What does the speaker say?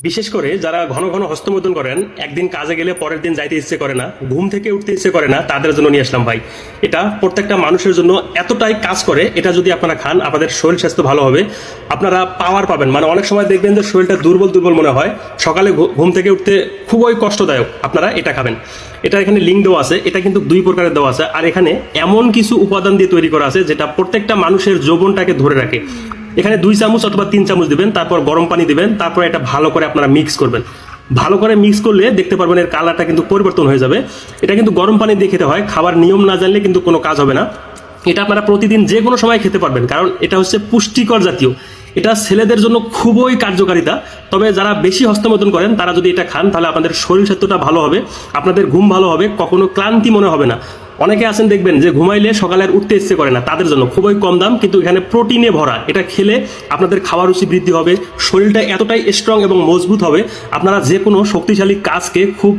বিশেষ করে যারা ঘন ঘন হস্তমৈথুন করেন, একদিন কাজে গেলে পরের দিন যাইতে ইচ্ছে করে না, ঘুম থেকে উঠতে ইচ্ছে করে না, তাদের জন্য নিয়ে আসলাম ভাই। এটা প্রত্যেকটা মানুষের জন্য এতটাই কাজ করে, এটা যদি আপনারা খান আপনাদের শরীর স্বাস্থ্য ভালো হবে, আপনারা পাওয়ার পাবেন। মানে অনেক সময় দেখবেন যে শরীরটা দুর্বল দুর্বল মনে হয়, সকালে ঘুম থেকে উঠতে খুবই কষ্টদায়ক, আপনারা এটা খাবেন। এটা এখানে লিঙ্ক দেওয়া আছে, এটা কিন্তু 2 প্রকারের দেওয়া আছে, আর এখানে এমন কিছু উপাদান দিয়ে তৈরি করা আছে যেটা প্রত্যেকটা মানুষের যৌবনটাকে ধরে রাখে। এখানে 2 চামচ অথবা 3 চামচ দিবেন, তারপর গরম পানি দিবেন, তারপর এটা ভালো করে আপনারা মিক্স করবেন। ভালো করে মিক্স করলে দেখতে পারবেন এর কালারটা কিন্তু পরিবর্তন হয়ে যাবে। এটা কিন্তু গরম পানি দিয়ে খেতে হয়, খাবার নিয়ম না জানলে কিন্তু কোনো কাজ হবে না। এটা আপনারা প্রতিদিন যে কোনো সময় খেতে পারবেন, কারণ এটা হচ্ছে পুষ্টিকর জাতীয়। এটা ছেলেদের জন্য খুবই কার্যকারিতা। তবে যারা বেশি হস্তমৈথুন করেন তারা যদি এটা খান তাহলে আপনাদের শরীর স্বাস্থ্যটা ভালো হবে, আপনাদের ঘুম ভালো হবে, কখনো ক্লান্তি মনে হবে না। অনেকে আছেন দেখবেন যে ঘুমাইলে সকালে আর উঠতে ইচ্ছে করে না, তাদের জন্য খুবই কম দাম কিন্তু এখানে প্রোটিনে ভরা। এটা খেলে আপনাদের খাওয়ার রুচি বৃদ্ধি হবে, শরীরটা এতটাই স্ট্রং এবং মজবুত হবে, আপনারা যে কোনো শক্তিশালী কাজকে খুব